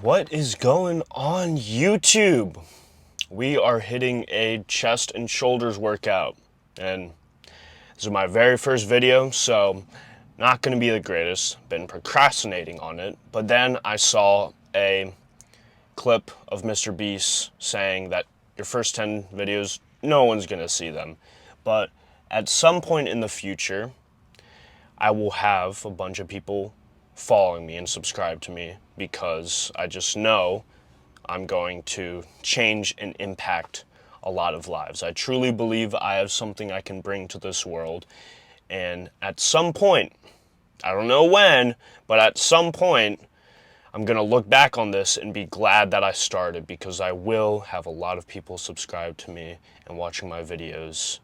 What is going on YouTube? We are hitting a chest and shoulders workout, and this is my very first video, so not going to be the greatest. Been procrastinating on it, but then I saw a clip of Mr. Beast saying that your first 10 videos, no one's going to see them, but at some point in the future, I will have a bunch of people following me and subscribe to me because I just know I'm going to change and impact a lot of lives. I truly believe I have something I can bring to this world, and at some point, I don't know when, but at some point, I'm going to look back on this and be glad that I started, because I will have a lot of people subscribe to me and watching my videos.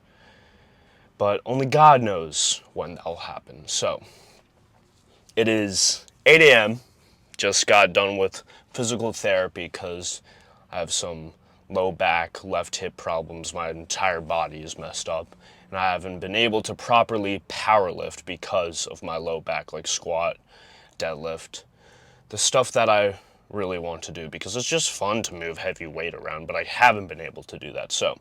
But only God knows when that will happen. So, it is 8 a.m. Just got done with physical therapy because I have some low back, left hip problems. My entire body is messed up. And I haven't been able to properly power lift because of my low back, like squat, deadlift. The stuff that I really want to do, because it's just fun to move heavy weight around, but I haven't been able to do that. So,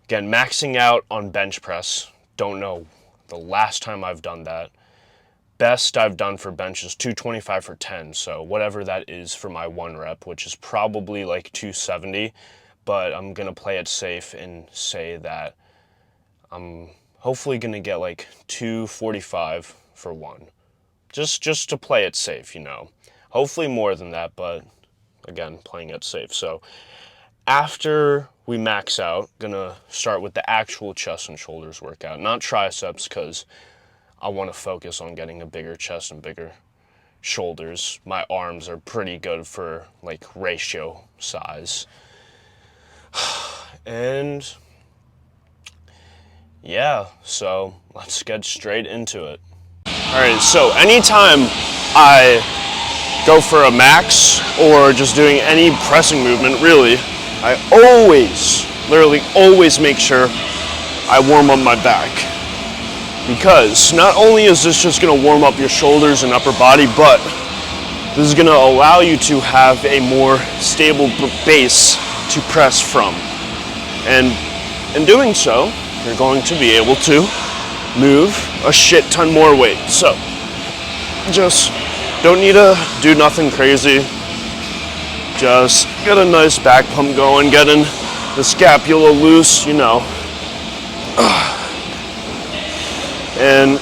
again, maxing out on bench press. Don't know the last time I've done that. Best I've done for bench is 225 for 10, so whatever that is for my 1 rep, which is probably like 270, but I'm going to play it safe and say that I'm hopefully going to get like 245 for 1. Just to play it safe, you know. Hopefully more than that, but again, playing it safe. So after we max out, gonna start with the actual chest and shoulders workout, not triceps, because I want to focus on getting a bigger chest and bigger shoulders. My arms are pretty good for like ratio size. And yeah, so let's get straight into it. Alright, so anytime I go for a max or just doing any pressing movement, really, I literally always make sure I warm up my back. Because not only is this just going to warm up your shoulders and upper body, but this is going to allow you to have a more stable base to press from. And in doing so, you're going to be able to move a shit ton more weight. So just don't need to do nothing crazy. Just get a nice back pump going, getting the scapula loose, you know. And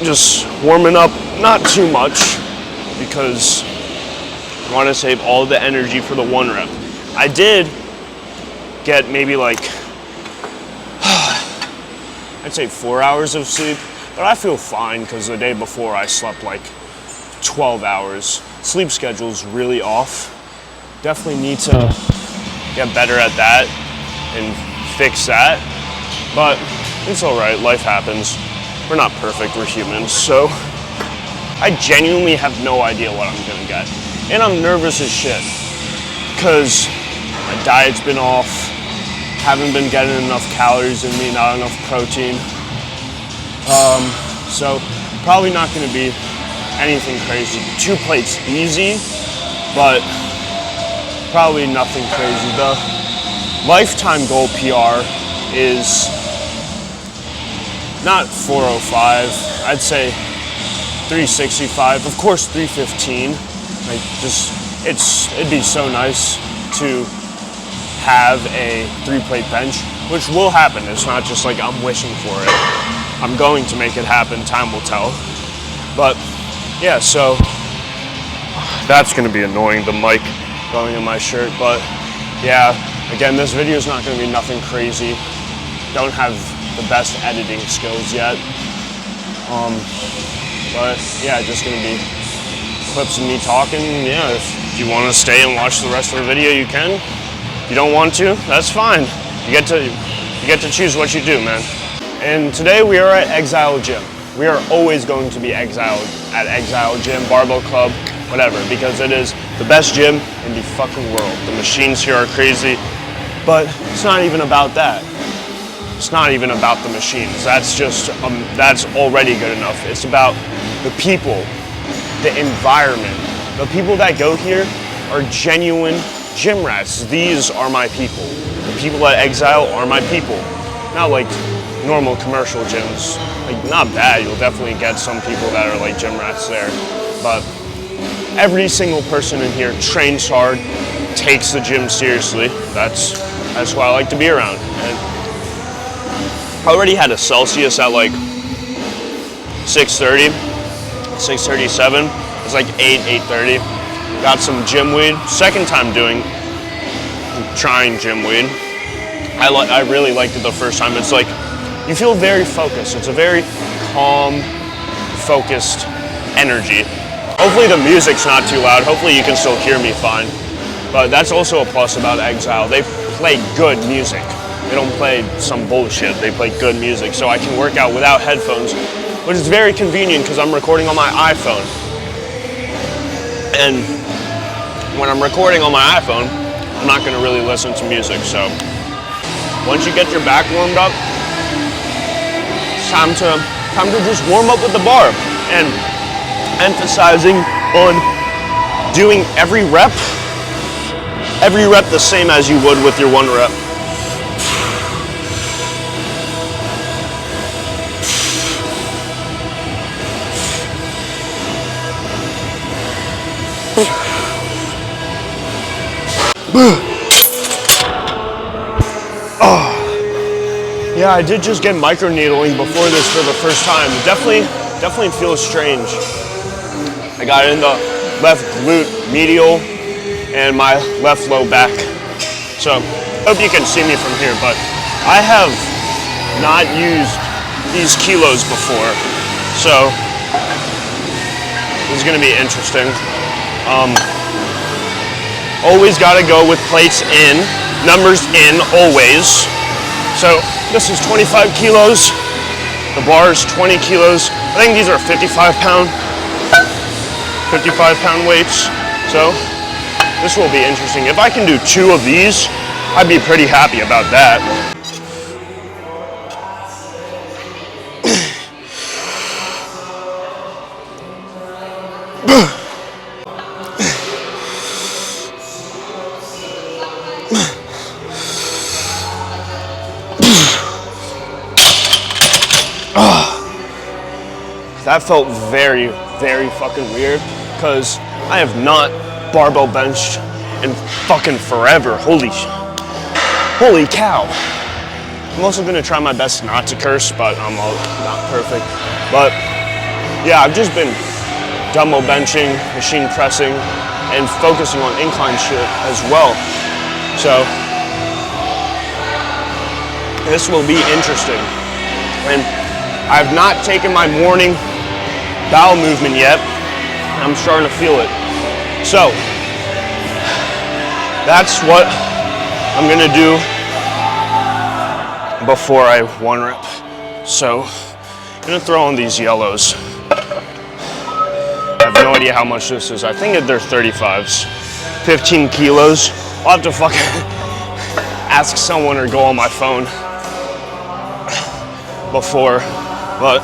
just warming up, not too much, because I want to save all the energy for the 1 rep. I did get maybe like, I'd say 4 hours of sleep, but I feel fine because the day before I slept like 12 hours. Sleep schedule's really off. Definitely need to get better at that and fix that, but it's all right, life happens. We're not perfect, we're humans, so I genuinely have no idea what I'm gonna get. And I'm nervous as shit, because my diet's been off, haven't been getting enough calories in me, not enough protein. So probably not gonna be anything crazy. 2 plates easy, but probably nothing crazy. The lifetime goal PR is not 405, I'd say 365, of course 315. Like it'd be so nice to have a 3-plate bench, which will happen. It's not just like I'm wishing for it. I'm going to make it happen, time will tell. But yeah, so that's gonna be annoying, the mic going in my shirt, but yeah, again, this video is not gonna be nothing crazy. Don't have the best editing skills yet, but yeah, just gonna be clips of me talking. Yeah, if you want to stay and watch the rest of the video, you can. If you don't want to, that's fine. You get to choose what you do, man. And today we are at Exile Gym. We are always going to be exiled at Exile Gym, Barbell Club, whatever, because it is the best gym in the fucking world. The machines here are crazy, but it's not even about that. It's not even about the machines. That's just, that's already good enough. It's about the people, the environment. The people that go here are genuine gym rats. These are my people. The people at Exile are my people. Not like normal commercial gyms. Like, not bad. You'll definitely get some people that are like gym rats there. But every single person in here trains hard, takes the gym seriously. That's who I like to be around. And I already had a Celsius at like 6:30, 6:37. It's like 8:30. Got some gym weed. Second time trying gym weed. I really liked it the first time. It's like, you feel very focused. It's a very calm, focused energy. Hopefully the music's not too loud. Hopefully you can still hear me fine. But that's also a plus about Exile. They play good music. They don't play some bullshit. They play good music. So I can work out without headphones, which is very convenient because I'm recording on my iPhone. And when I'm recording on my iPhone, I'm not going to really listen to music. So once you get your back warmed up, it's time to just warm up with the bar and emphasizing on doing every rep the same as you would with your one rep. Yeah, I did just get microneedling before this for the first time. Definitely feels strange. I got it in the left glute medial and my left low back. So, hope you can see me from here, but I have not used these kilos before. So, this is gonna be interesting. Always gotta go with plates in, numbers in, always. So, this is 25 kilos. The bar is 20 kilos. I think these are 55 pound weights. So, this will be interesting. If I can do 2 of these, I'd be pretty happy about that. That felt very, very fucking weird because I have not barbell benched in fucking forever. Holy cow. I'm also gonna try my best not to curse, but I'm not perfect. But yeah, I've just been dumbbell benching, machine pressing, and focusing on incline shit as well. So this will be interesting. And I've not taken my morning bowel movement yet. I'm starting to feel it. So that's what I'm gonna do before I one rep. So I'm gonna throw on these yellows. I have no idea how much this is. I think they're 35s, 15 kilos. I'll have to fucking ask someone or go on my phone before, but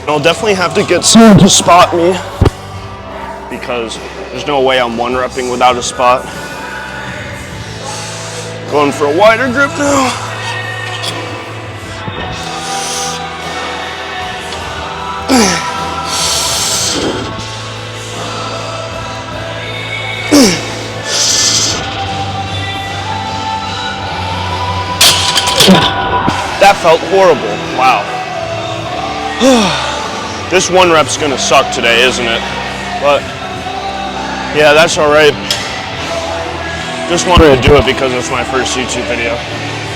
I'll definitely have to get someone to spot me because there's no way I'm one repping without a spot. Going for a wider grip now. That felt horrible. Wow. This one rep's gonna suck today, isn't it? But yeah, that's all right. Just wanted to do it because it's my first YouTube video.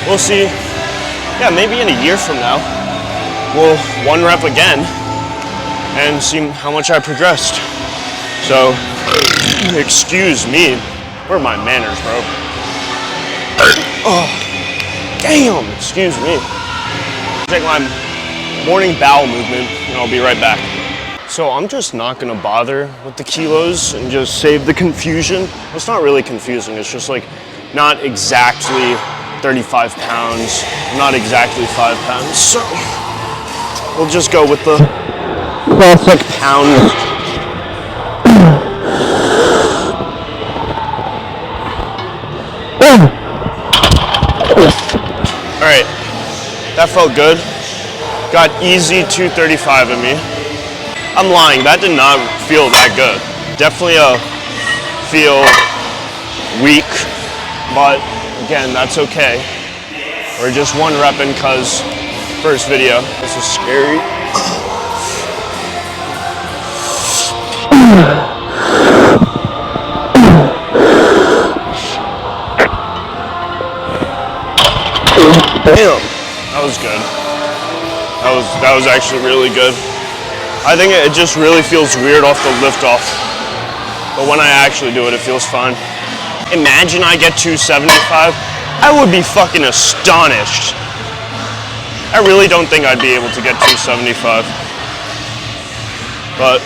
We'll see. Yeah, maybe in a year from now, we'll one rep again and see how much I progressed. So, excuse me. Where are my manners, bro? Oh, damn, excuse me. Take my morning bowel movement and I'll be right back. So I'm just not gonna bother with the kilos and just save the confusion. It's not really confusing, it's just like not exactly 35 pounds, not exactly 5 pounds. So we'll just go with the classic pound. That felt good. Got easy 235 in me. I'm lying, that did not feel that good. Definitely feel weak, but again, that's okay. We're just one repping cause first video. This is scary. Damn, that was good. That was actually really good. I think it just really feels weird off the lift off, but when I actually do it, it feels fine. Imagine I get 275. I would be fucking astonished. I really don't think I'd be able to get 275. But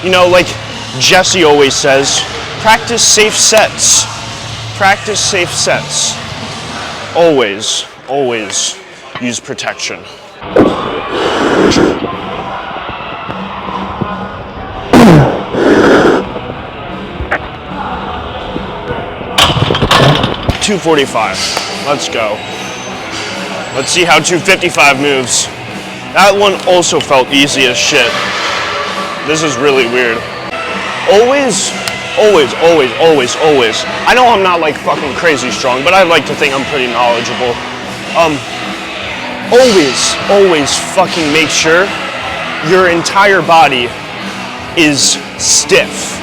you know, like Jesse always says, practice safe sets. Practice safe sets. Always, always use protection. $245. Let's go. Let's see how 255 moves. That one also felt easy as shit. This is really weird. Always. I know I'm not like fucking crazy strong, but I like to think I'm pretty knowledgeable. Always fucking make sure your entire body is stiff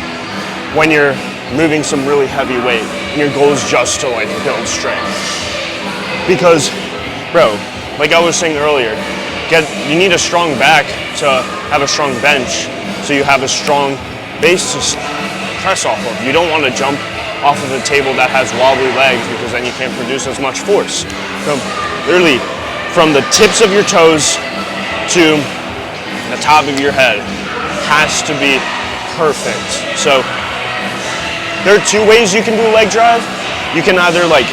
when you're moving some really heavy weight and your goal is just to like build strength. Because, bro, like I was saying earlier, you need a strong back to have a strong bench, so you have a strong base to press off of. You don't want to jump off of a table that has wobbly legs because then you can't produce as much force. So literally from the tips of your toes to the top of your head has to be perfect. So there are two ways you can do leg drive. You can either like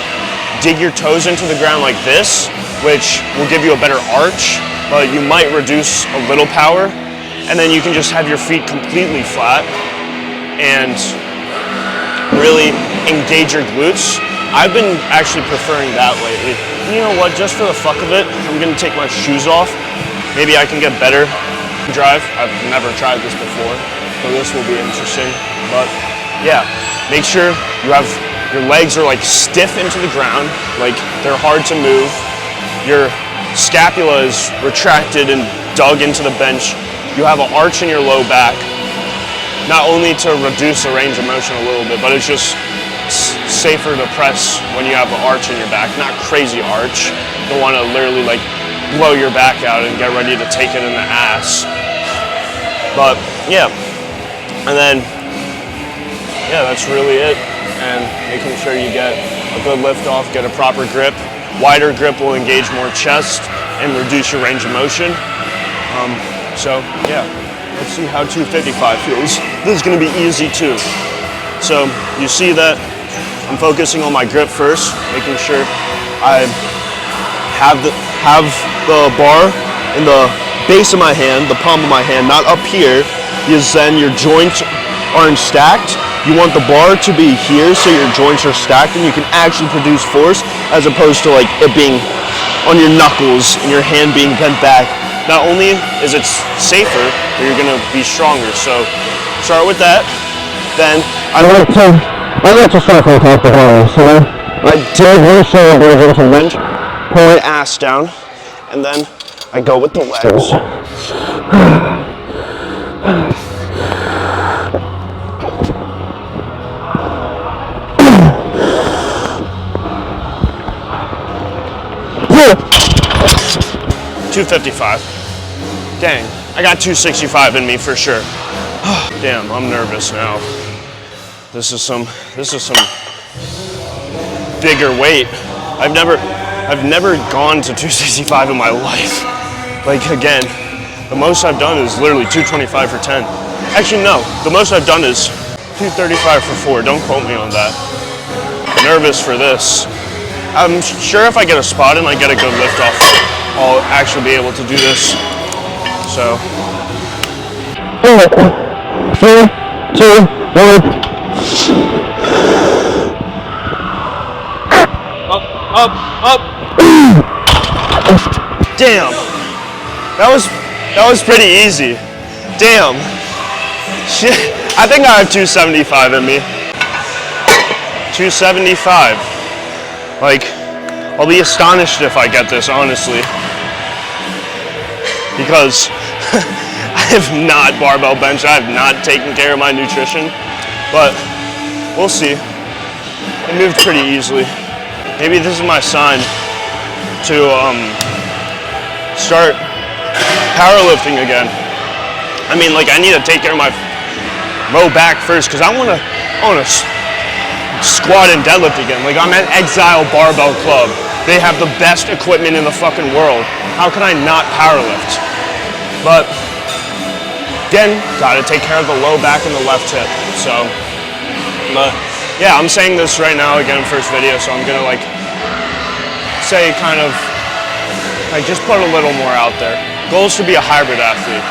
dig your toes into the ground like this, which will give you a better arch, but you might reduce a little power. And then you can just have your feet completely flat and really engage your glutes. I've been actually preferring that lately. You know what, just for the fuck of it, I'm gonna take my shoes off. Maybe I can get better drive. I've never tried this before, so this will be interesting. But yeah, make sure your legs are like stiff into the ground, like they're hard to move. Your scapula is retracted and dug into the bench. You have an arch in your low back, not only to reduce the range of motion a little bit, but it's just safer to press when you have an arch in your back, not crazy arch. You don't want to literally like blow your back out and get ready to take it in the ass. But yeah, and then yeah, that's really it. And making sure you get a good lift off, get a proper grip. Wider grip will engage more chest and reduce your range of motion. So yeah, let's see how 255 feels. This is gonna be easy too. So you see that I'm focusing on my grip first, making sure I have the bar in the base of my hand, the palm of my hand, not up here, because then your joints aren't stacked. You want the bar to be here so your joints are stacked and you can actually produce force, as opposed to like it being on your knuckles and your hand being bent back. Not only is it safer, but you're gonna be stronger. So start with that. Then I like to start from top to bottom. So I dig really slowly into the bench, pull my ass down, and then I go with the legs. $255. Dang, I got 265 in me for sure. Damn, I'm nervous now. This is some bigger weight. I've never gone to 265 in my life. Like again, the most I've done is literally 225 for 10. Actually no, the most I've done is 235 for 4. Don't quote me on that. Nervous for this. I'm sure if I get a spot and I get a good lift off, I'll actually be able to do this. So. 4, 3, 2, 1. Up. Damn. That was pretty easy. Damn. Shit. I think I have 275 in me. 275. Like, I'll be astonished if I get this, honestly. Because I have not barbell benched. I have not taken care of my nutrition. But we'll see. It moved pretty easily. Maybe this is my sign to start powerlifting again. I mean, like, I need to take care of my low back first because I wanna squat and deadlift again. Like, I'm at Exile Barbell Club. They have the best equipment in the fucking world. How can I not powerlift? But again, gotta take care of the low back and the left hip. So, yeah, I'm saying this right now again, first video, so I'm gonna like say kind of like just put a little more out there. Goal is to be a hybrid athlete.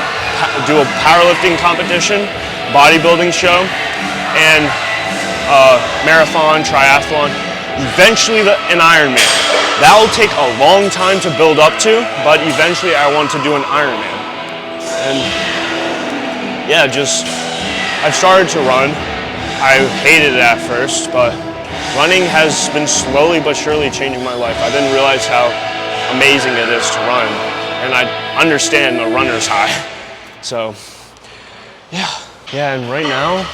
Do a powerlifting competition, bodybuilding show, and marathon, triathlon, eventually an Ironman. That'll take a long time to build up to, but eventually I want to do an Ironman. And yeah, I've started to run. I hated it at first, but running has been slowly but surely changing my life. I didn't realize how amazing it is to run, and I understand the runner's high. So yeah, and right now,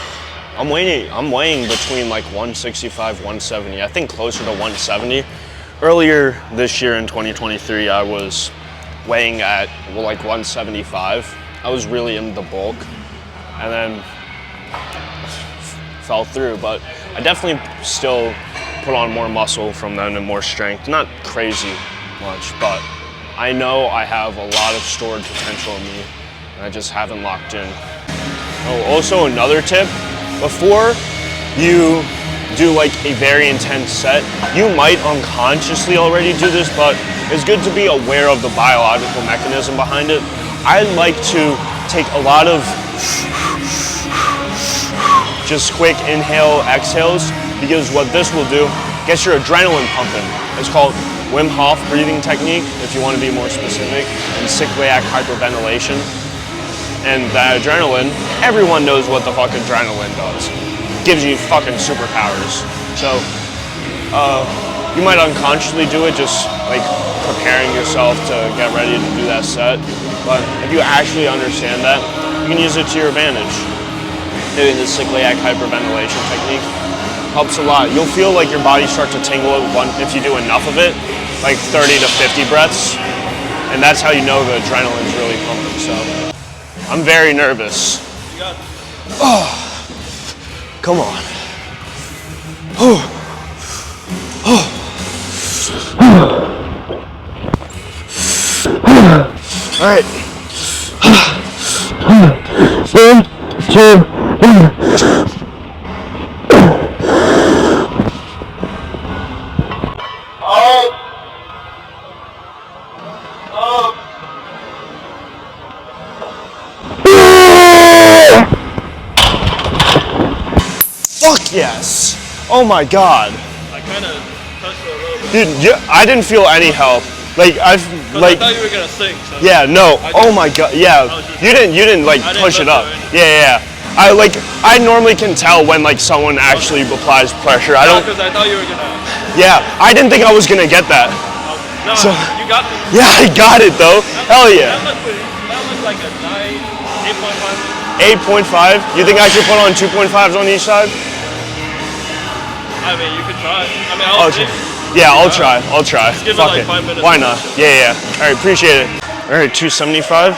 I'm weighing between like 165, 170. I think closer to 170. Earlier this year in 2023, I was weighing at like 175. I was really in the bulk, and then fell through. But I definitely still put on more muscle from then and more strength. Not crazy much, but I know I have a lot of stored potential in me, and I just haven't locked in. Oh, also another tip. Before you do like a very intense set, you might unconsciously already do this, but it's good to be aware of the biological mechanism behind it. I like to take a lot of just quick inhale, exhales, because what this will do, gets your adrenaline pumping. It's called Wim Hof breathing technique, if you want to be more specific, and cycliac hyperventilation. And that adrenaline, everyone knows what the fuck adrenaline does. Gives you fucking superpowers. So, you might unconsciously do it, just like preparing yourself to get ready to do that set. But if you actually understand that, you can use it to your advantage. Doing the cycliac hyperventilation technique helps a lot. You'll feel like your body start to tingle if you do enough of it, like 30 to 50 breaths. And that's how you know the adrenaline's really pumping, so. I'm very nervous. You got it. Oh, come on. Oh. Oh. All right. 1, 2, 3. Fuck yes! Oh my god! I kind of touched it a little bit. Dude, yeah, I didn't feel any help. Like I thought you were gonna sing. So yeah, no. Oh my god. Yeah, you didn't like push it up. Yeah. I normally can tell when like someone actually applies pressure. I don't. Because I thought you were gonna. Yeah, I didn't think I was gonna get that. No, so, you got it. Yeah, I got it though. Hell yeah. That looked like a 8.5. 8.5? You think I should put on 2.5s on each side? I mean, you could try. I mean, I'll try. Yeah, I'll try. Just give Fuck it like 5 minutes. Why not? Yeah. All right, appreciate it. All right, 275.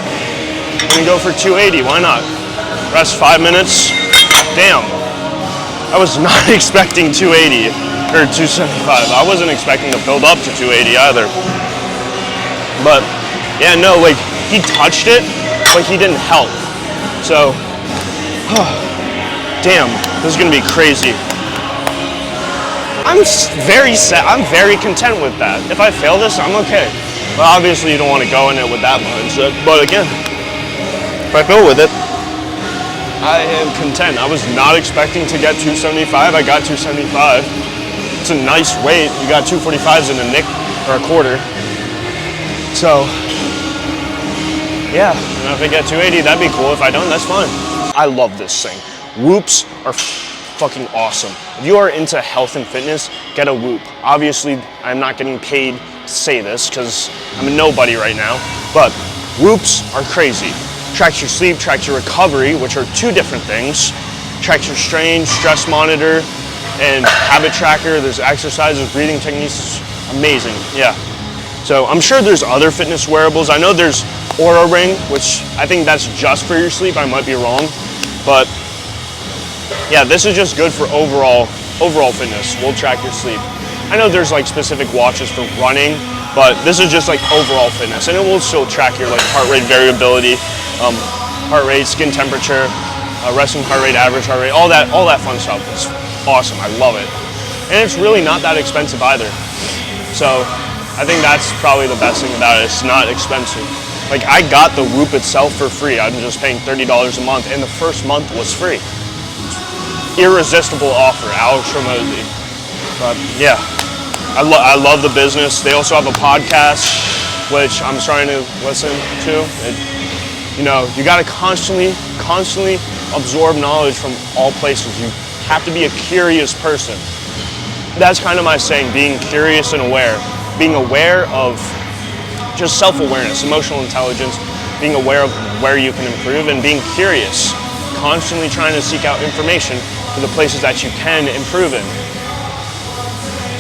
We can go for 280. Why not? Rest 5 minutes. Damn. I was not expecting 280 or 275. I wasn't expecting to build up to 280 either. But yeah, no, like he touched it, but he didn't help. So, damn, this is gonna be crazy. I'm very content with that. If I fail this, I'm okay. But obviously you don't want to go in it with that mindset. But again, if I go with it, I am content. I was not expecting to get 275. I got 275. It's a nice weight. You got 245s in a nick or a quarter. So, yeah, and if I get 280, that'd be cool. If I don't, that's fine. I love this thing. Whoops are fucking awesome. If you are into health and fitness, get a Whoop. Obviously, I'm not getting paid to say this because I'm a nobody right now, but Whoops are crazy. Tracks your sleep, tracks your recovery, which are two different things. Tracks your strain, stress monitor, and habit tracker. There's exercises, breathing techniques. Amazing, yeah. So I'm sure there's other fitness wearables. I know there's Oura Ring, which I think that's just for your sleep. I might be wrong, but yeah, this is just good for overall fitness. We'll track your sleep. I know there's like specific watches for running, but this is just like overall fitness, and it will still track your like heart rate variability, heart rate, skin temperature, resting heart rate, average heart rate, all that fun stuff. It's awesome. I love it, and it's really not that expensive either. So I think that's probably the best thing about it. It's not expensive. Like I got the Whoop itself for free. I'm just paying $30 a month, and the first month was free. Irresistible offer, Alex Hormozi. But yeah, I love the business. They also have a podcast, which I'm starting to listen to. You know, you got to constantly absorb knowledge from all places. You have to be a curious person. That's kind of my saying, being curious and aware. Being aware of just self-awareness, emotional intelligence, being aware of where you can improve, and being curious. Constantly trying to seek out information for the places that you can improve in.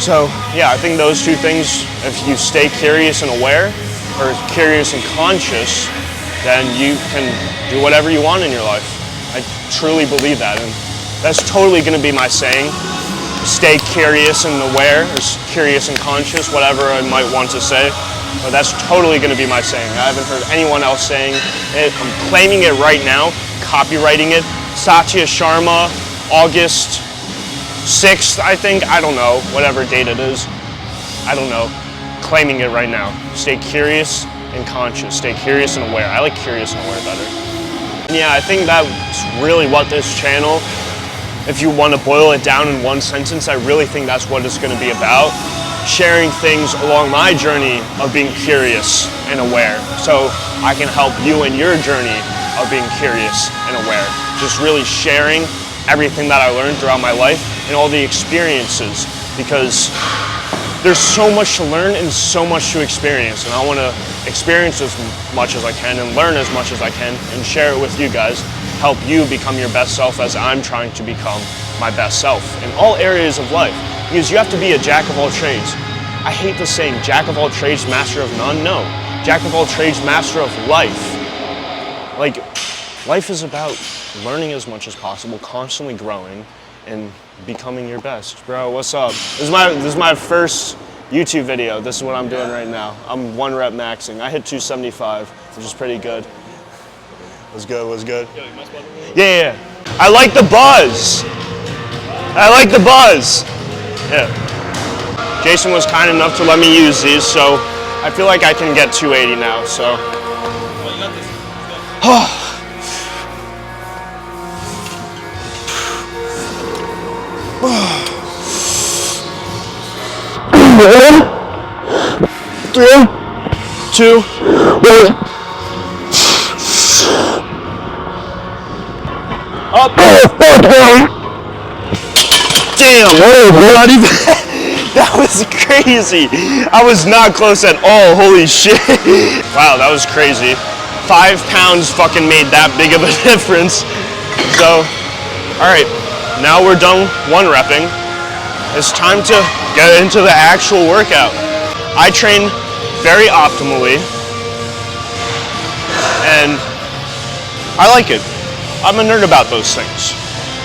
So yeah, I think those two things, if you stay curious and aware, or curious and conscious, then you can do whatever you want in your life. I truly believe that, and that's totally going to be my saying. Stay curious and aware, or curious and conscious, whatever I might want to say. But that's totally going to be my saying. I haven't heard anyone else saying it. I'm claiming it right now, copywriting it. Satya Sharma, August 6th, I think. I don't know, whatever date it is. I don't know. Claiming it right now. Stay curious and conscious. Stay curious and aware. I like curious and aware better. And yeah, I think that's really what this channel, if you want to boil it down in one sentence, I really think that's what it's going to be about. Sharing things along my journey of being curious and aware, so I can help you in your journey of being curious and aware. Just really sharing everything that I learned throughout my life and all the experiences, because there's so much to learn and so much to experience, and I want to experience as much as I can and learn as much as I can and share it with you guys, help you become your best self as I'm trying to become my best self in all areas of life. Because you have to be a jack of all trades. I hate the saying, jack of all trades, master of none. No, jack of all trades, master of life. Like, life is about learning as much as possible, constantly growing, and becoming your best. Bro, what's up? This is my first YouTube video. This is what I'm doing right now. I'm 1 rep maxing. I hit 275, which is pretty good. Was good. Yeah. I like the buzz. Yeah. Jason was kind enough to let me use these, so I feel like I can get 280 now, so. Well, you got this. Let's Three, two, one. Up. Damn, not even. That was crazy. I was not close at all. Holy shit. Wow, that was crazy. 5 pounds fucking made that big of a difference. So, all right, now we're done 1 repping. It's time to get into the actual workout. I train very optimally, and I like it. I'm a nerd about those things.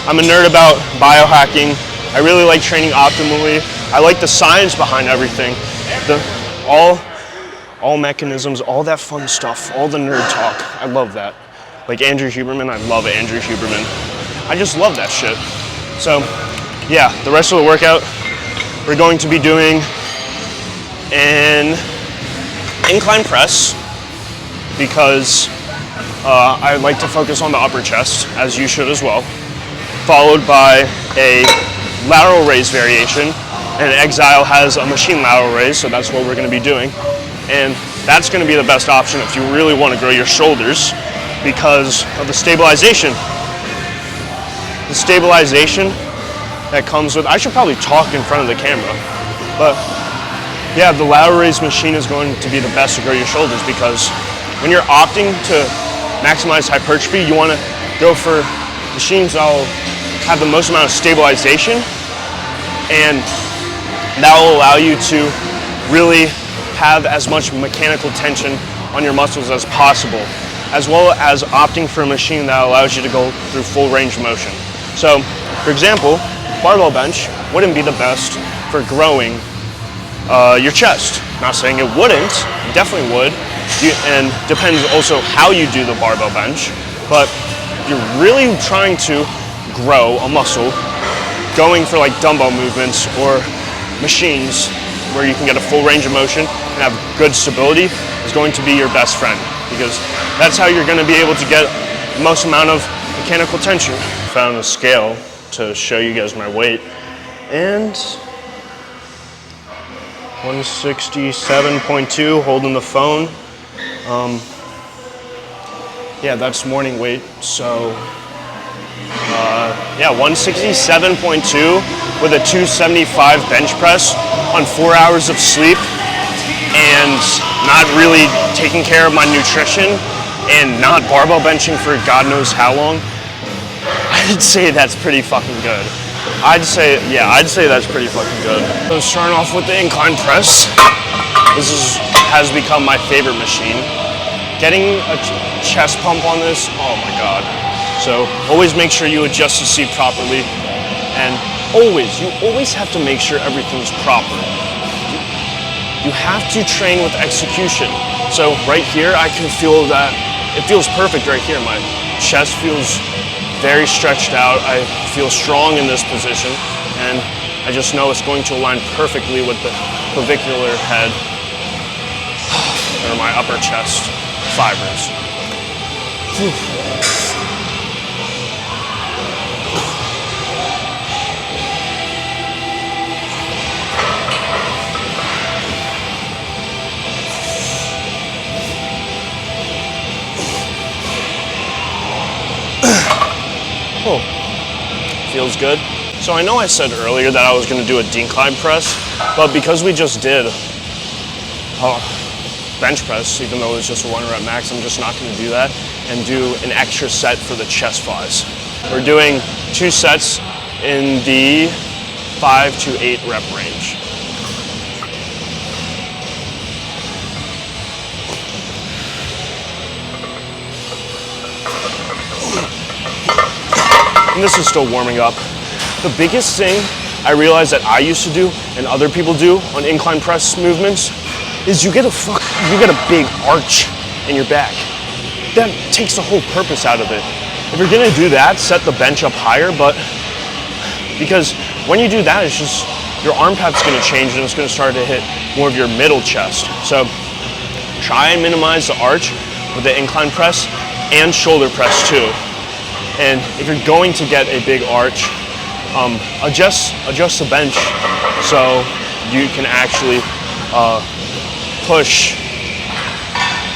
I'm a nerd about biohacking. I really like training optimally. I like the science behind everything. All mechanisms, all that fun stuff, all the nerd talk. I love that. Like Andrew Huberman, I love Andrew Huberman. I just love that shit. So, yeah, the rest of the workout, we're going to be doing an incline press because I like to focus on the upper chest, as you should as well, followed by a lateral raise variation, and Exile has a machine lateral raise, so that's what we're going to be doing. And that's going to be the best option if you really want to grow your shoulders because of the stabilization. The stabilization that comes with, I should probably talk in front of the camera, but yeah, the lateral raise machine is going to be the best to grow your shoulders because when you're opting to maximize hypertrophy, you want to go for machines that will have the most amount of stabilization, and that will allow you to really have as much mechanical tension on your muscles as possible, as well as opting for a machine that allows you to go through full range of motion. So, for example, barbell bench wouldn't be the best for growing your chest. Not saying it wouldn't, it definitely would, and depends also how you do the barbell bench, but you're really trying to grow a muscle, going for like dumbbell movements or machines where you can get a full range of motion and have good stability is going to be your best friend, because that's how you're going to be able to get the most amount of mechanical tension. Found a scale to show you guys my weight, and 167.2 holding the phone. Yeah, that's morning weight, so yeah, 167.2 with a 275 bench press on 4 hours of sleep and not really taking care of my nutrition and not barbell benching for God knows how long. I'd say that's pretty fucking good. I'd say that's pretty fucking good. So starting off with the incline press. This has become my favorite machine. Getting a chest pump on this, oh my God. So always make sure you adjust the seat properly, and you always have to make sure everything's proper. You have to train with execution. So right here, I can feel that it feels perfect right here. My chest feels very stretched out. I feel strong in this position, and I just know it's going to align perfectly with the clavicular head or my upper chest fibers. Whew. Oh, feels good. So I know I said earlier that I was going to do a decline press, but because we just did bench press, even though it's just a 1 rep max, I'm just not going to do that and do an extra set for the chest flies. We're doing 2 sets in the 5 to 8 rep range. And this is still warming up. The biggest thing I realized that I used to do and other people do on incline press movements is you get a big arch in your back. That takes the whole purpose out of it. If you're gonna do that, set the bench up higher, but because when you do that, it's just your arm path's gonna change and it's gonna start to hit more of your middle chest. So try and minimize the arch with the incline press and shoulder press too. And if you're going to get a big arch, adjust the bench so you can actually push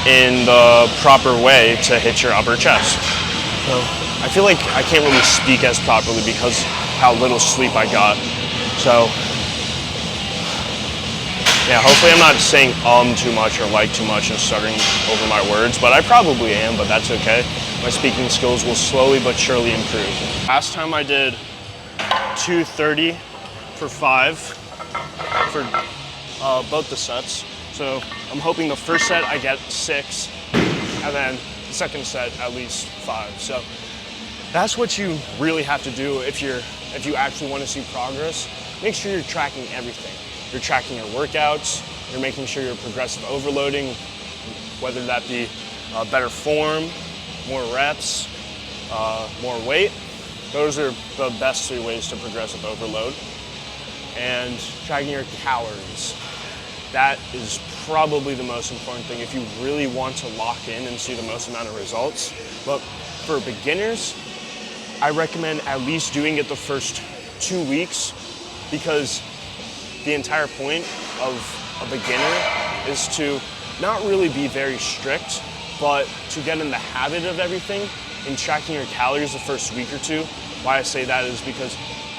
in the proper way to hit your upper chest. So I feel like I can't really speak as properly because how little sleep I got. So yeah, hopefully I'm not saying too much or like too much and stuttering over my words, but I probably am, but that's okay. My speaking skills will slowly but surely improve. Last time I did 230 for 5 for both the sets. So I'm hoping the first set I get 6, and then the second set at least 5. So that's what you really have to do if you actually want to see progress. Make sure you're tracking everything. You're tracking your workouts, you're making sure you're progressive overloading, whether that be better form, more reps, more weight. Those are the best 3 ways to progressive overload. And tracking your calories. That is probably the most important thing if you really want to lock in and see the most amount of results. But for beginners, I recommend at least doing it the first 2 weeks, because the entire point of a beginner is to not really be very strict, but to get in the habit of everything and tracking your calories the first week or two. Why I say that is because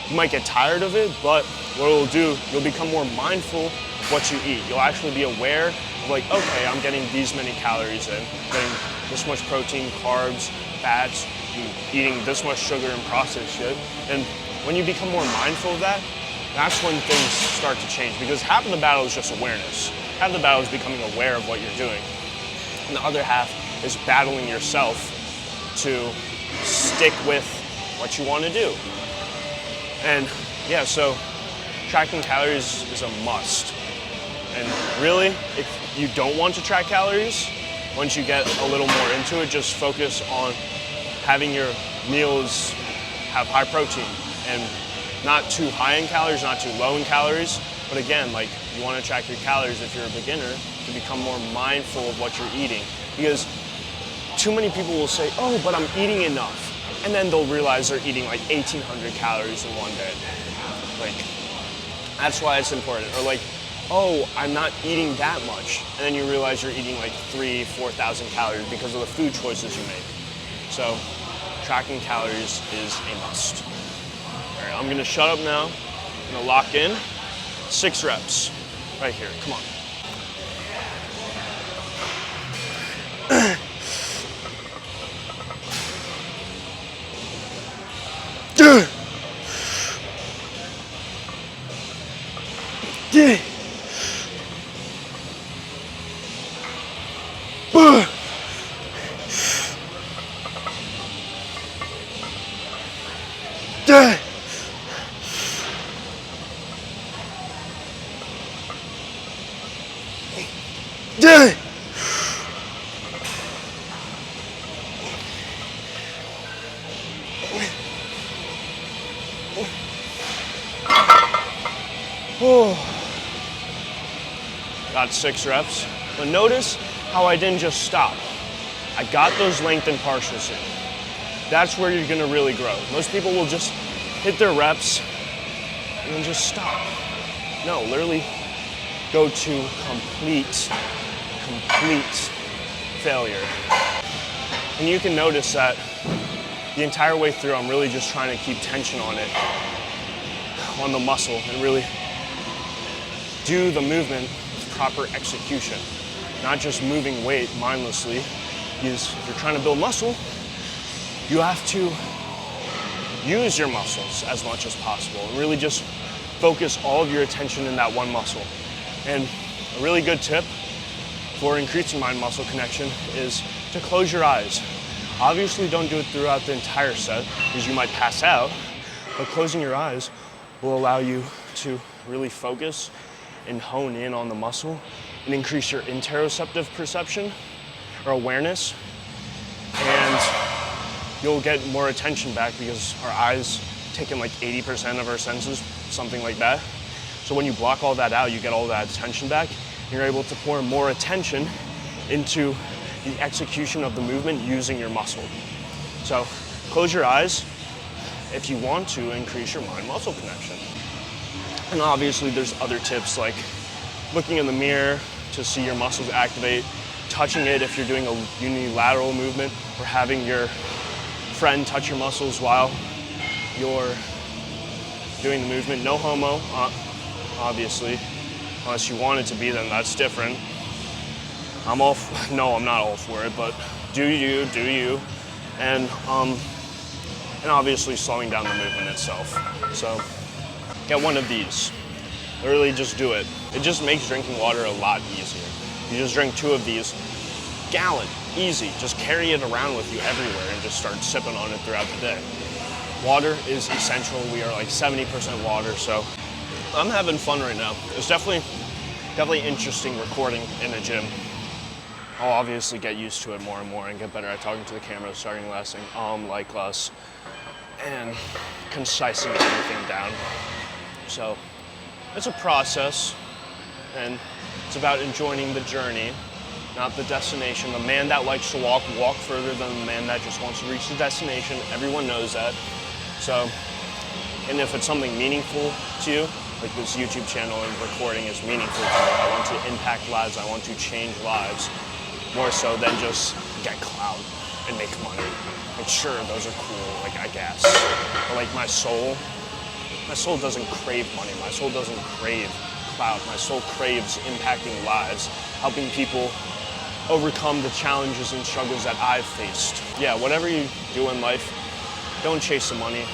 you might get tired of it, but what it'll do, you'll become more mindful of what you eat. You'll actually be aware of like, okay, I'm getting these many calories in, getting this much protein, carbs, fats, eating this much sugar and processed shit. And when you become more mindful of that, that's when things start to change, because half of the battle is just awareness. Half the battle is becoming aware of what you're doing. And the other half is battling yourself to stick with what you want to do. And yeah, so tracking calories is a must. And really, if you don't want to track calories, once you get a little more into it, just focus on having your meals have high protein and not too high in calories, not too low in calories. But again, like, you want to track your calories if you're a beginner to become more mindful of what you're eating. Because too many people will say, oh, but I'm eating enough. And then they'll realize they're eating like 1,800 calories in one day. Like, that's why it's important. Or like, oh, I'm not eating that much. And then you realize you're eating like 3,000, 4,000 calories because of the food choices you make. So tracking calories is a must. All right, I'm gonna shut up now. I'm gonna lock in 6 reps right here, come on. Got 6 reps, but notice how I didn't just stop. I got those length and partials in. That's where you're gonna really grow. Most people will just hit their reps and then just stop. No, literally go to complete failure. And you can notice that the entire way through, I'm really just trying to keep tension on it, on the muscle, and really do the movement with proper execution, not just moving weight mindlessly. Because if you're trying to build muscle, you have to use your muscles as much as possible and really just focus all of your attention in that one muscle. And a really good tip for increasing mind-muscle connection is to close your eyes. Obviously, don't do it throughout the entire set because you might pass out, but closing your eyes will allow you to really focus and hone in on the muscle and increase your interoceptive perception or awareness, and you'll get more attention back because our eyes take in like 80% of our senses, something like that. So when you block all that out, you get all that attention back, and you're able to pour more attention into the execution of the movement using your muscle. So close your eyes if you want to increase your mind-muscle connection. And obviously there's other tips like looking in the mirror to see your muscles activate, touching it if you're doing a unilateral movement, or having your friend touch your muscles while you're doing the movement. No homo, obviously, unless you want it to be, then that's different. No, I'm not all for it, but do you. And obviously slowing down the movement itself. So get one of these. Literally just do it. It just makes drinking water a lot easier. You just drink 2 of these, gallon, easy. Just carry it around with you everywhere and just start sipping on it throughout the day. Water is essential. We are like 70% water, so I'm having fun right now. It's definitely interesting recording in a gym. I'll obviously get used to it more and more and get better at talking to the camera, starting last thing, like us, and concising everything down. So it's a process, and it's about enjoying the journey, not the destination. The man that likes to walk further than the man that just wants to reach the destination. Everyone knows that. So And if it's something meaningful to you, like this YouTube channel and recording is meaningful to me, I want to impact lives, I want to change lives, more so than just get clout and make money. Like sure, those are cool, like I guess. But like my soul doesn't crave money. My soul doesn't crave clout. My soul craves impacting lives, helping people overcome the challenges and struggles that I've faced. Yeah, whatever you do in life, don't chase the money,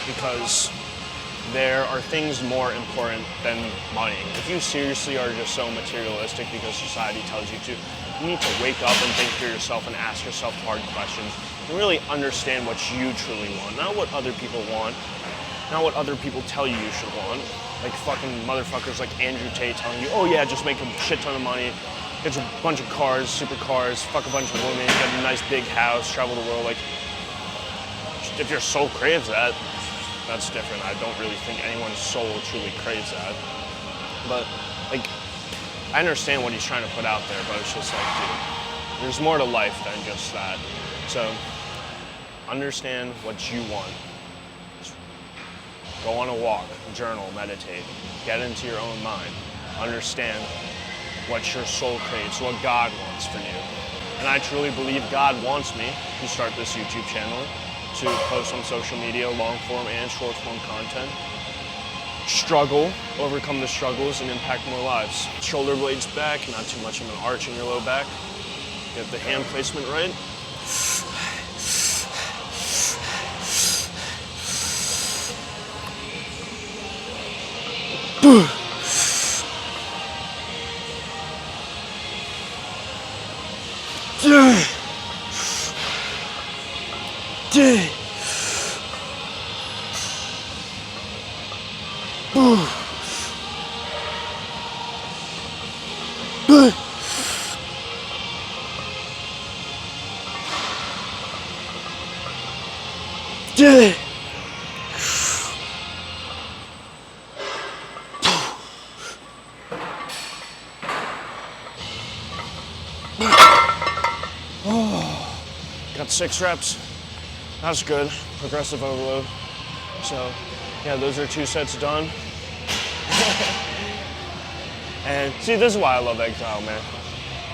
because there are things more important than money. If you seriously are just so materialistic because society tells you to, you need to wake up and think for yourself and ask yourself hard questions and really understand what you truly want, not what other people want, not what other people tell you you should want. Like fucking motherfuckers like Andrew Tate telling you, oh yeah, just make a shit ton of money, get a bunch of cars, supercars, fuck a bunch of women, get a nice big house, travel the world. Like, if your soul craves that, that's different. I don't really think anyone's soul truly craves that. But like, I understand what he's trying to put out there, but it's just like, dude, there's more to life than just that. So, understand what you want. Just go on a walk, journal, meditate, get into your own mind. Understand what your soul craves, what God wants for you. And I truly believe God wants me to start this YouTube channel, to post on social media, long form and short form content. Struggle, overcome the struggles, and impact more lives. Shoulder blades back, not too much of an arch in your low back. Get the hand placement right. Got 6 reps. That's good. Progressive overload. So, yeah, those are 2 sets done. And see, this is why I love Exile, man.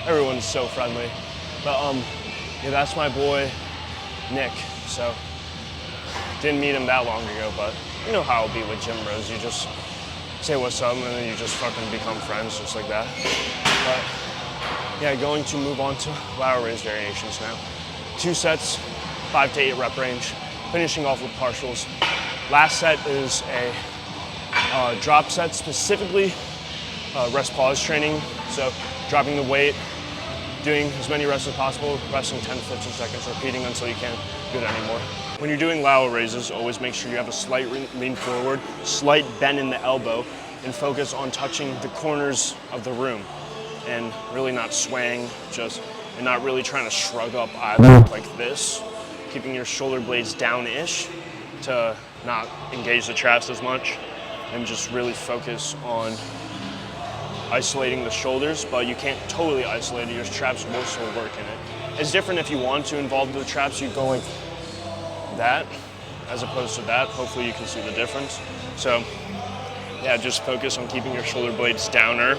Everyone's so friendly. But yeah, that's my boy Nick. So, didn't meet him that long ago, but you know how it'll be with gym bros. You just say what's up, and then you just fucking become friends, just like that. But yeah, going to move on to lateral raise variations now. 2 sets, 5 to 8 rep range, finishing off with partials. Last set is a drop set, specifically rest pause training. So dropping the weight, doing as many reps as possible, resting 10 to 15 seconds, repeating until you can't do it anymore. When you're doing lateral raises, always make sure you have a slight lean forward, slight bend in the elbow, and focus on touching the corners of the room and really not swaying, and not really trying to shrug up either, like this, keeping your shoulder blades down-ish to not engage the traps as much, and just really focus on isolating the shoulders, but you can't totally isolate it. Your traps will still work in it. It's different if you want to involve the traps, you go like that, as opposed to that. Hopefully you can see the difference. So yeah, just focus on keeping your shoulder blades downer.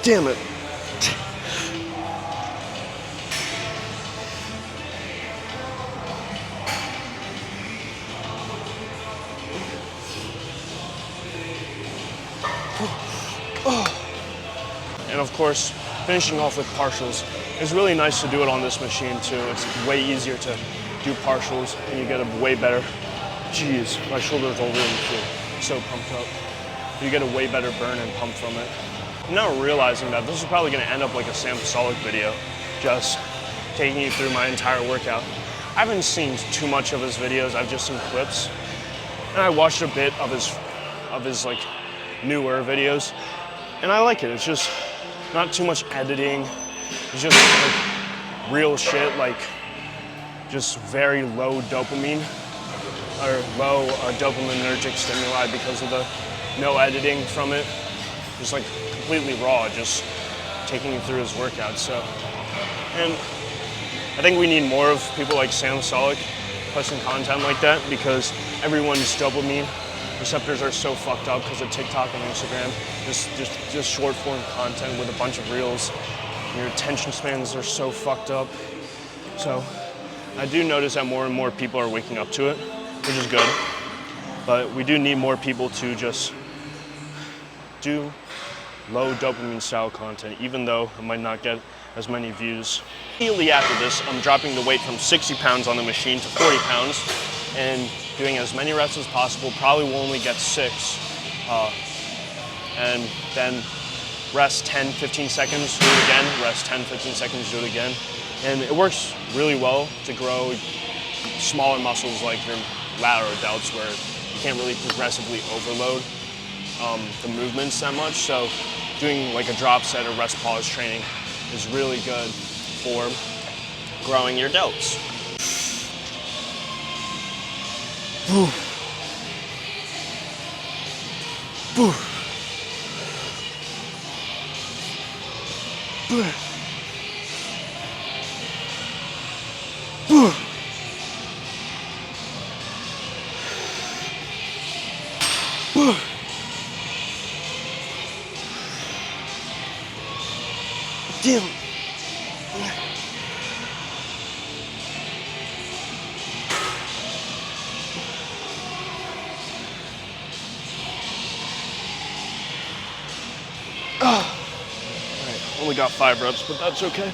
Damn it. And of course, finishing off with partials. It's really nice to do it on this machine too. It's way easier to do partials and you get a way better, geez, my shoulders already feel so pumped up. You get a way better burn and pump from it. I'm now realizing that this is probably gonna end up like a Sam Solik video, just taking you through my entire workout. I haven't seen too much of his videos. I've just seen clips, and I watched a bit of his like newer videos, and I like it. It's just not too much editing. It's just like real shit, like just very low dopamine or low dopaminergic stimuli because of the no editing from it. Just like completely raw, just taking you through his workout. So, and I think we need more of people like Sam Sulek posting content like that because everyone's dopamine receptors are so fucked up because of TikTok and Instagram. Just short form content with a bunch of reels. Your attention spans are so fucked up. So I do notice that more and more people are waking up to it, which is good. But we do need more people to just do low dopamine style content, even though it might not get as many views. Immediately after this, I'm dropping the weight from 60 pounds on the machine to 40 pounds and doing as many reps as possible. Probably will only get 6. And then rest 10, 15 seconds, do it again, rest 10, 15 seconds, do it again. And it works really well to grow smaller muscles like your lateral delts where you can't really progressively overload the movements that much. So doing like a drop set or rest pause training is really good for growing your delts. Damn. Alright, only got 5 reps, but that's okay.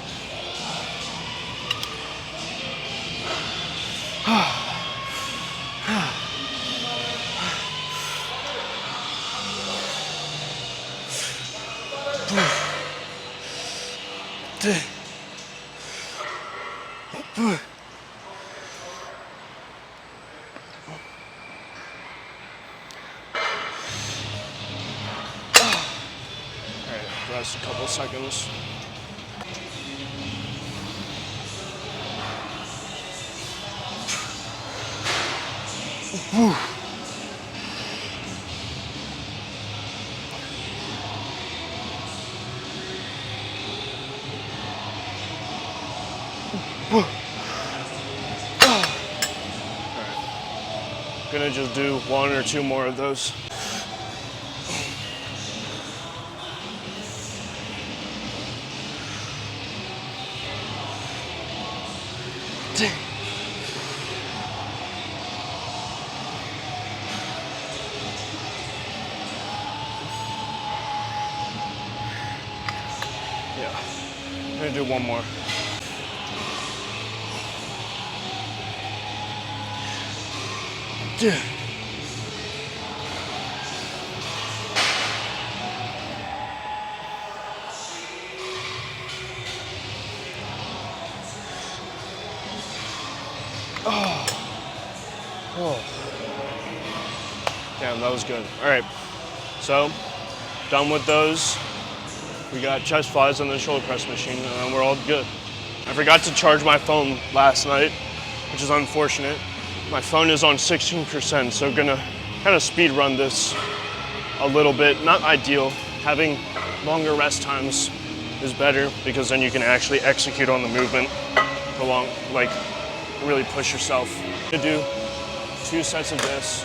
Rest a couple seconds. Gonna just do 1 or 2 more of those. Yeah, I'm gonna do 1 more. Oh. Damn, that was good. All right, so done with those. We got chest flies on the shoulder press machine, and we're all good. I forgot to charge my phone last night, which is unfortunate. My phone is on 16%, so gonna kind of speed run this a little bit. Not ideal. Having longer rest times is better because then you can actually execute on the movement along, like really push yourself. To do 2 sets of this.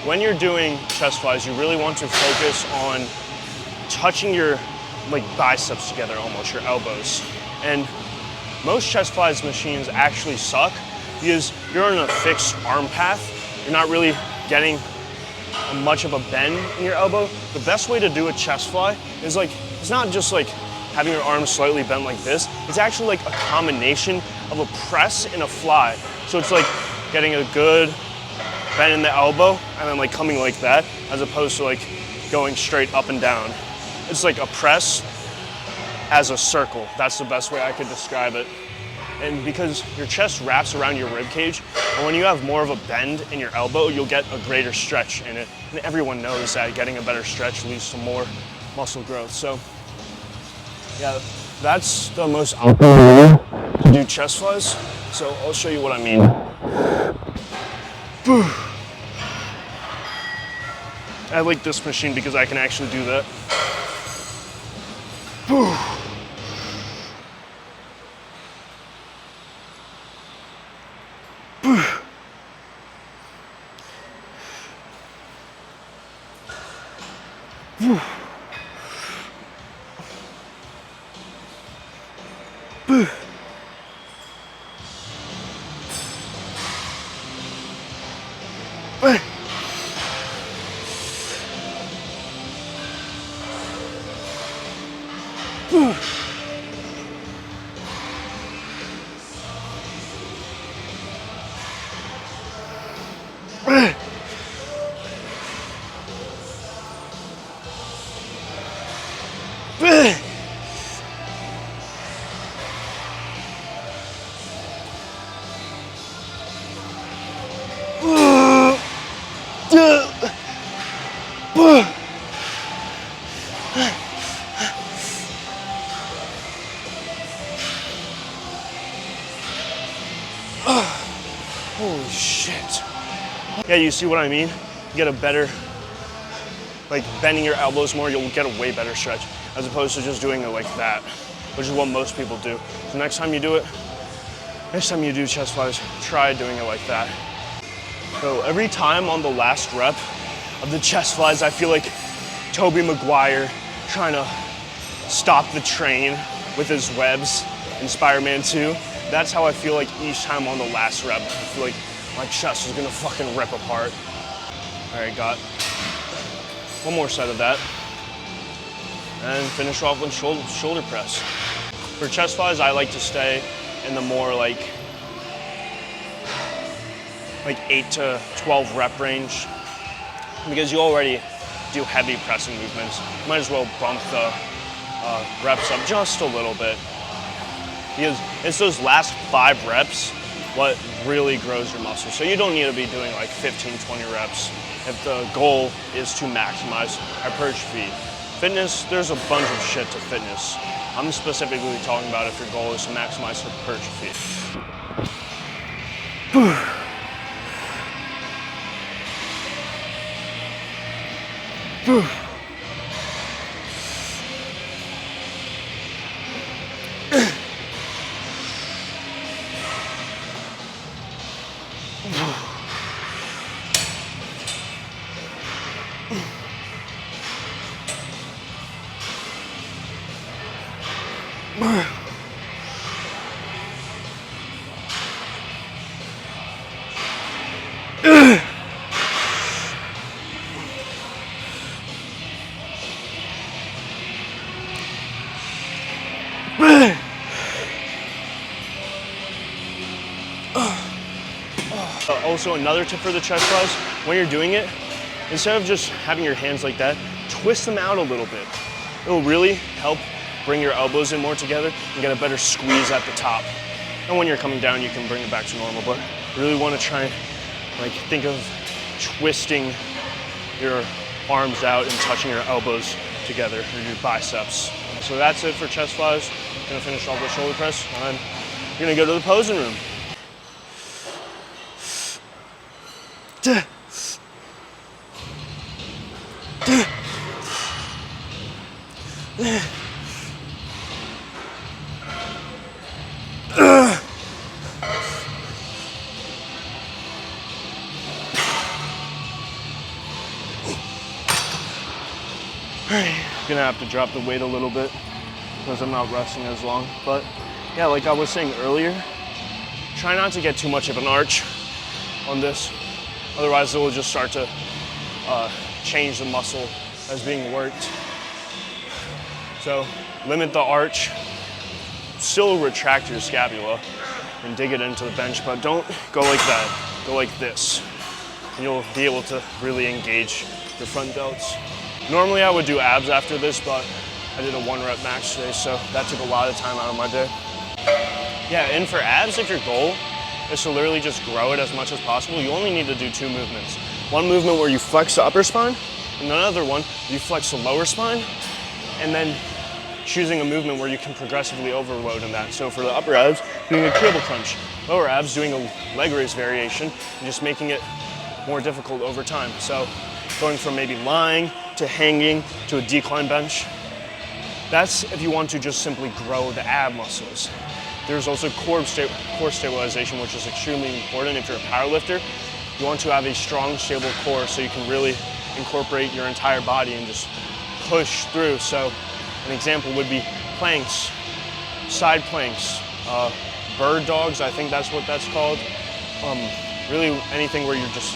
When you're doing chest flies, you really want to focus on touching your like biceps together, almost your elbows. And most chest flies machines actually suck because you're on a fixed arm path. You're not really getting much of a bend in your elbow. The best way to do a chest fly is like, it's not just like having your arms slightly bent like this. It's actually like a combination of a press and a fly. So it's like getting a good bend in the elbow and then like coming like that, as opposed to like going straight up and down. It's like a press as a circle. That's the best way I could describe it. And because your chest wraps around your rib cage, and when you have more of a bend in your elbow, you'll get a greater stretch in it. And everyone knows that getting a better stretch leads to more muscle growth. So yeah, that's the most optimal way to do chest flies. So I'll show you what I mean. I like this machine because I can actually do that. Holy shit. Yeah, you see what I mean? You get a better, like bending your elbows more, you'll get a way better stretch as opposed to just doing it like that, which is what most people do. So next time you do chest flies, try doing it like that. So every time on the last rep of the chest flies, I feel like Tobey Maguire trying to stop the train with his webs in Spider-Man 2. That's how I feel like each time on the last rep. I feel like my chest is gonna fucking rip apart. All right, got one more set of that. And finish off with shoulder press. For chest flies, I like to stay in the more like 8 to 12 rep range because you already do heavy pressing movements. Might as well bump the reps up just a little bit because it's those last 5 reps what really grows your muscle. So you don't need to be doing like 15, 20 reps if the goal is to maximize hypertrophy. Fitness, there's a bunch of shit to fitness. I'm specifically talking about if your goal is to maximize hypertrophy. Also, another tip for the chest flies, when you're doing it, instead of just having your hands like that, twist them out a little bit. It will really help bring your elbows in more together and get a better squeeze at the top. And when you're coming down, you can bring it back to normal, but you really want to try and think of twisting your arms out and touching your elbows together, or your biceps. So that's it for chest flies. I'm gonna finish off with shoulder press, and I'm gonna go to the posing room. Gonna have to drop the weight a little bit because I'm not resting as long. But yeah, like I was saying earlier, try not to get too much of an arch on this. Otherwise it will just start to change the muscle that's being worked. So limit the arch, still retract your scapula and dig it into the bench, but don't go like that, go like this. And you'll be able to really engage your front delts. Normally I would do abs after this, but I did a 1 rep max today, so that took a lot of time out of my day. Yeah, and for abs, if your goal is to literally just grow it as much as possible, you only need to do 2 movements. One movement where you flex the upper spine, and another one where you flex the lower spine, and then choosing a movement where you can progressively overload in that. So for the upper abs, doing a cable crunch. Lower abs, doing a leg raise variation, and just making it more difficult over time. So going from maybe lying to hanging to a decline bench. That's if you want to just simply grow the ab muscles. There's also core stabilization, which is extremely important if you're a powerlifter. You want to have a strong, stable core so you can really incorporate your entire body and just push through. So an example would be planks, side planks, bird dogs, I think that's what that's called. Really anything where you're just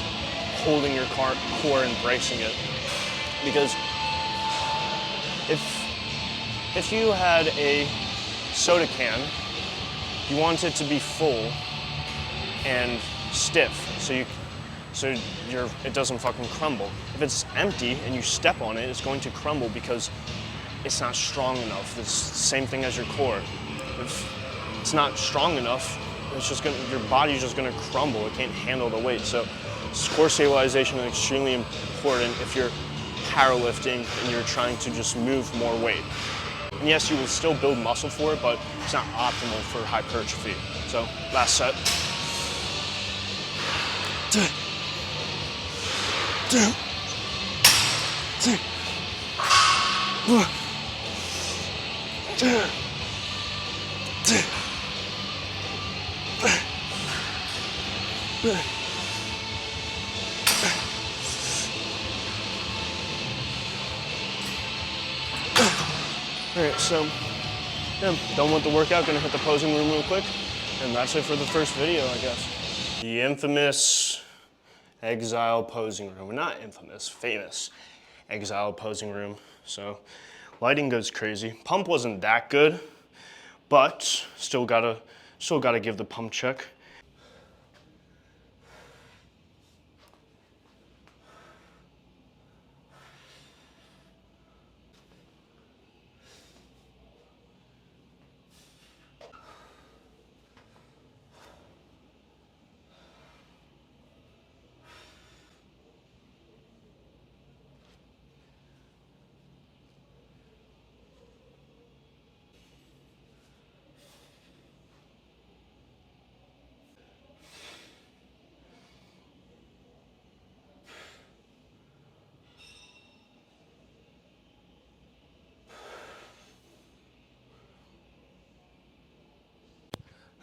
holding your core and bracing it. Because if you had a soda can, you want it to be full and stiff so it doesn't fucking crumble. If it's empty and you step on it, it's going to crumble because it's not strong enough. It's the same thing as your core. If it's not strong enough, your body's just gonna crumble. It can't handle the weight. So core stabilization is extremely important if you're powerlifting and you're trying to just move more weight. And yes, you will still build muscle for it, but it's not optimal for hypertrophy. So last set. All right, so yeah, done with the workout, gonna hit the posing room real quick, and that's it for the first video, I guess. The infamous exile posing room. Well, not infamous, famous exile posing room. So lighting goes crazy. Pump wasn't that good, but still gotta give the pump check.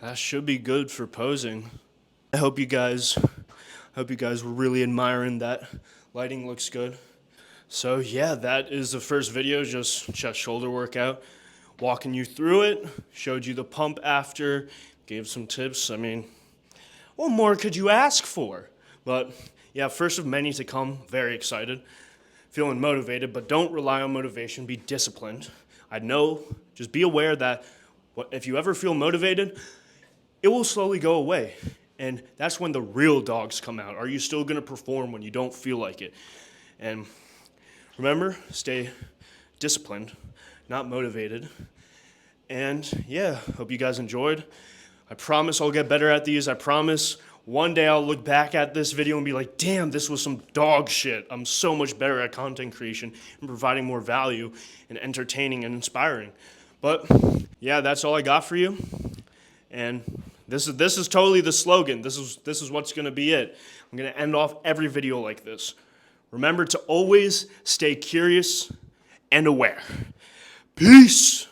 That should be good for posing. I hope you guys were really admiring that. Lighting looks good. So yeah, that is the first video, just chest shoulder workout. Walking you through it, showed you the pump after, gave some tips. I mean, what more could you ask for? But yeah, first of many to come, very excited. Feeling motivated, but don't rely on motivation, be disciplined. I know, just be aware that if you ever feel motivated, it will slowly go away. And that's when the real dogs come out. Are you still gonna perform when you don't feel like it? And remember, stay disciplined, not motivated. And yeah, hope you guys enjoyed. I promise I'll get better at these. I promise one day I'll look back at this video and be like, damn, this was some dog shit. I'm so much better at content creation and providing more value and entertaining and inspiring. But yeah, that's all I got for you. And this is totally the slogan. This is what's gonna be it. I'm gonna end off every video like this. Remember to always stay curious and aware. Peace.